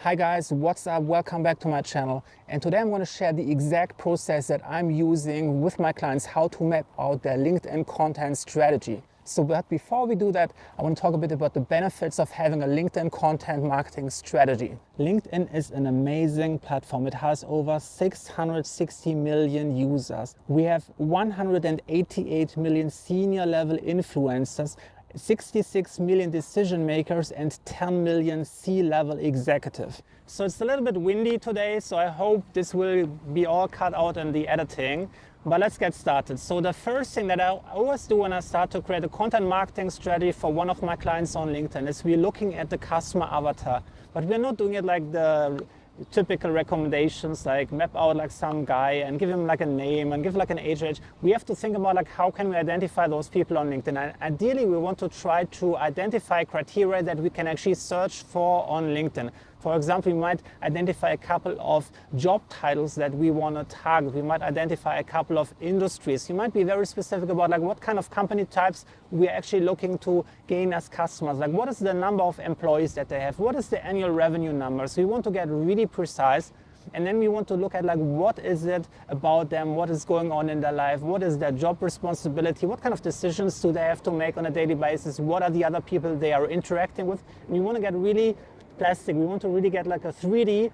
Hi guys, what's up? Welcome back to my channel. And today I'm going to share the exact process that I'm using with my clients, how to map out their LinkedIn content strategy. But before we do that, I want to talk a bit about the benefits of having a LinkedIn content marketing strategy. LinkedIn is an amazing platform. It has over 660 million users. We have 188 million senior level influencers, 66 million decision makers and 10 million C-level executives. So it's a little bit windy today, so I hope this will be all cut out in the editing. But let's get started. So the first thing that I always do when I start to create a content marketing strategy for one of my clients on LinkedIn is we're looking at the customer avatar. But we're not doing it like the typical recommendations, like map out like some guy and give him like a name and give like an age range. We have to think about like how can we identify those people on LinkedIn. And ideally, we want to try to identify criteria that we can actually search for on LinkedIn. For example, we might identify a couple of job titles that we want to target. We might identify a couple of industries. You might be very specific about like what kind of company types we're actually looking to gain as customers. Like what is the number of employees that they have? What is the annual revenue number? So we want to get really precise. And then we want to look at like what is it about them, what is going on in their life, what is their job responsibility, what kind of decisions do they have to make on a daily basis, what are the other people they are interacting with. And we want to get really plastic. We want to really get like a 3D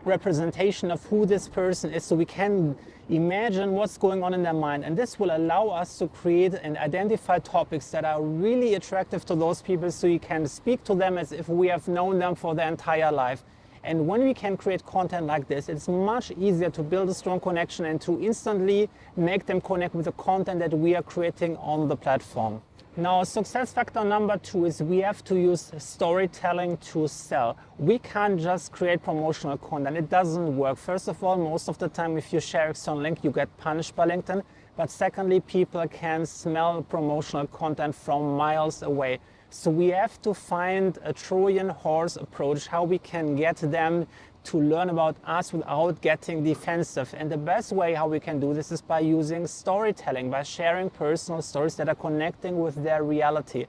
representation of who this person is so we can imagine what's going on in their mind. And this will allow us to create and identify topics that are really attractive to those people so you can speak to them as if we have known them for their entire life. And when we can create content like this, it's much easier to build a strong connection and to instantly make them connect with the content that we are creating on the platform. Now, success factor number 2 is we have to use storytelling to sell. We can't just create promotional content. It doesn't work. First of all, most of the time, if you share external link, you get punished by LinkedIn. But secondly, people can smell promotional content from miles away. So we have to find a Trojan horse approach, how we can get them to learn about us without getting defensive. And the best way how we can do this is by using storytelling, by sharing personal stories that are connecting with their reality.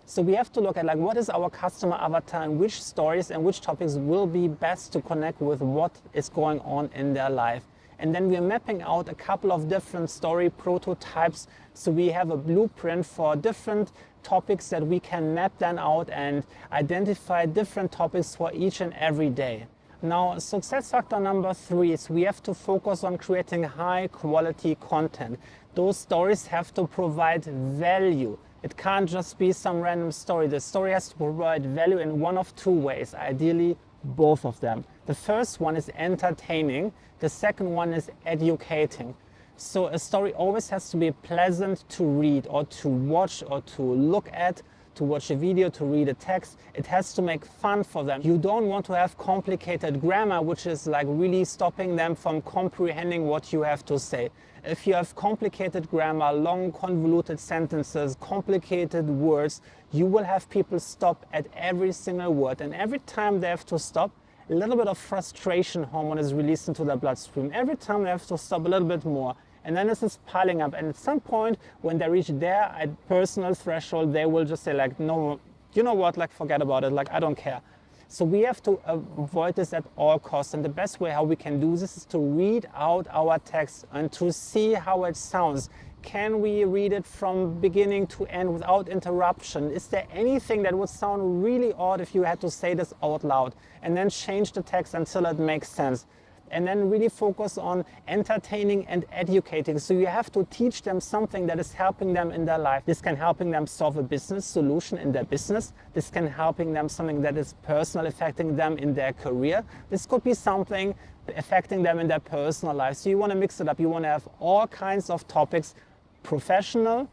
So we have to look at like what is our customer avatar and which stories and which topics will be best to connect with what is going on in their life. And then we're mapping out a couple of different story prototypes. So we have a blueprint for different topics that we can map them out and identify different topics for each and every day. Now, success factor number 3 is we have to focus on creating high quality content. Those stories have to provide value. It can't just be some random story. The story has to provide value in one of two ways, ideally both of them. The first one is entertaining. The second one is educating. So a story always has to be pleasant to read or to watch or to look at, to watch a video, to read a text. It has to make fun for them. You don't want to have complicated grammar, which is like really stopping them from comprehending what you have to say. If you have complicated grammar, long convoluted sentences, complicated words, you will have people stop at every single word. And every time they have to stop, a little bit of frustration hormone is released into their bloodstream. Every time they have to stop a little bit more. And then this is piling up. And at some point, when they reach their personal threshold, they will just say like, no, you know what, like forget about it, like I don't care. So we have to avoid this at all costs. And the best way how we can do this is to read out our text and to see how it sounds. Can we read it from beginning to end without interruption? Is there anything that would sound really odd if you had to say this out loud? And then change the text until it makes sense. And then really focus on entertaining and educating. So you have to teach them something that is helping them in their life. This can helping them solve a business solution in their business. This can helping them something that is personal, affecting them in their career. This could be something affecting them in their personal life. So you want to mix it up. You want to have all kinds of topics, professional,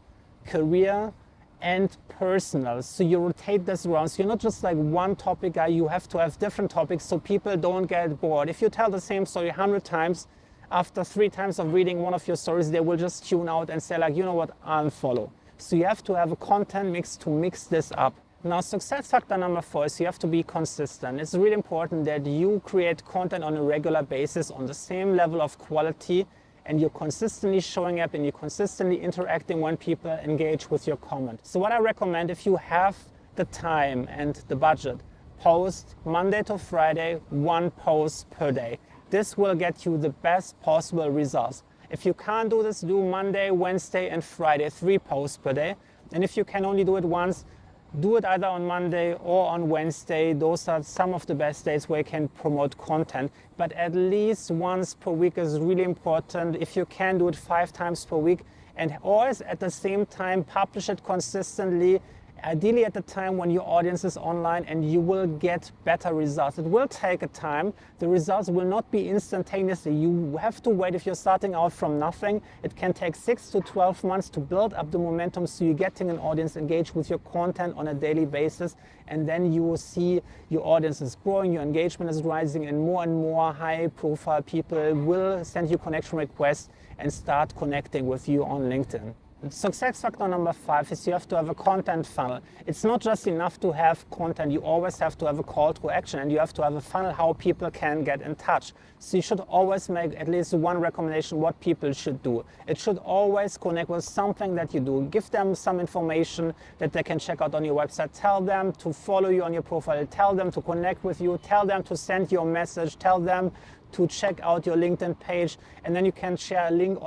career, and personal. So you rotate this around. So you're not just like one topic guy, you have to have different topics so people don't get bored. If you tell the same story 100 times, after 3 times of reading one of your stories, they will just tune out and say like, you know what, unfollow. So you have to have a content mix to mix this up. Now, success factor number 4 is you have to be consistent. It's really important that you create content on a regular basis on the same level of quality and you're consistently showing up and you're consistently interacting when people engage with your comment. So what I recommend, if you have the time and the budget, post Monday to Friday, 1 post per day. This will get you the best possible results. If you can't do this, do Monday, Wednesday, and Friday, 3 posts per day. And if you can only do it once, do it either on Monday or on Wednesday. Those are some of the best days where you can promote content. But at least once per week is really important. If you can, do it 5 times per week. And always at the same time, publish it consistently, ideally at the time when your audience is online, and you will get better results. It will take a time. The results will not be instantaneously. You have to wait. If you're starting out from nothing, it can take 6 to 12 months to build up the momentum so you're getting an audience engaged with your content on a daily basis. And then you will see your audience is growing, your engagement is rising, and more high profile people will send you connection requests and start connecting with you on LinkedIn. Success factor number 5 is you have to have a content funnel. It's not just enough to have content, you always have to have a call to action, and you have to have a funnel how people can get in touch. So you should always make at least one recommendation what people should do. It should always connect with something that you do. Give them some information that they can check out on your website. Tell them to follow you on your profile. Tell them to connect with you. Tell them to send your message. Tell them to check out your LinkedIn page, and then you can share a link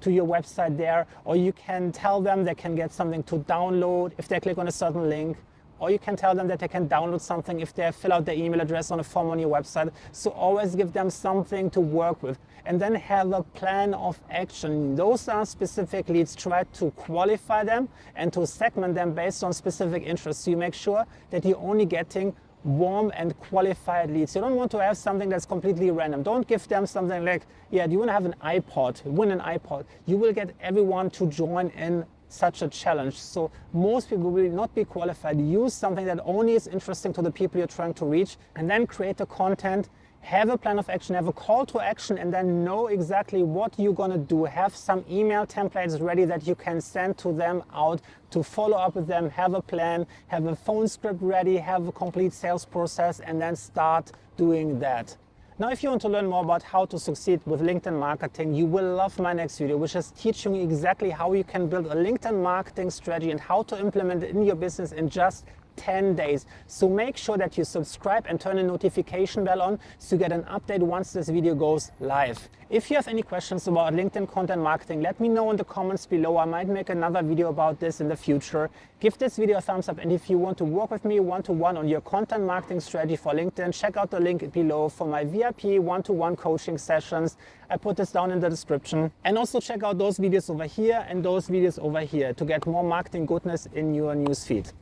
to your website there, or you can tell them they can get something to download if they click on a certain link, or you can tell them that they can download something if they fill out their email address on a form on your website. So always give them something to work with, and then have a plan of action. Those are specific leads. Try to qualify them and to segment them based on specific interests. So you make sure that you're only getting warm and qualified leads. You don't want to have something that's completely random. Don't give them something like, yeah, do you want to have an iPod? Win an iPod. You will get everyone to join in such a challenge. So most people will not be qualified. Use something that only is interesting to the people you're trying to reach, and then create the content. Have a plan of action, have a call to action, and then know exactly what you're gonna do. Have some email templates ready that you can send to them out to follow up with them. Have a plan, have a phone script ready, have a complete sales process, and then start doing that. Now, if you want to learn more about how to succeed with LinkedIn marketing, you will love my next video, which is teaching you exactly how you can build a LinkedIn marketing strategy and how to implement it in your business in just 10 days. So make sure that you subscribe and turn the notification bell on so you get an update once this video goes live. If you have any questions about LinkedIn content marketing, let me know in the comments below. I might make another video about this in the future. Give this video a thumbs up, and if you want to work with me one-to-one on your content marketing strategy for LinkedIn, check out the link below for my VIP one-to-one coaching sessions. I put this down in the description. And also check out those videos over here and those videos over here to get more marketing goodness in your newsfeed.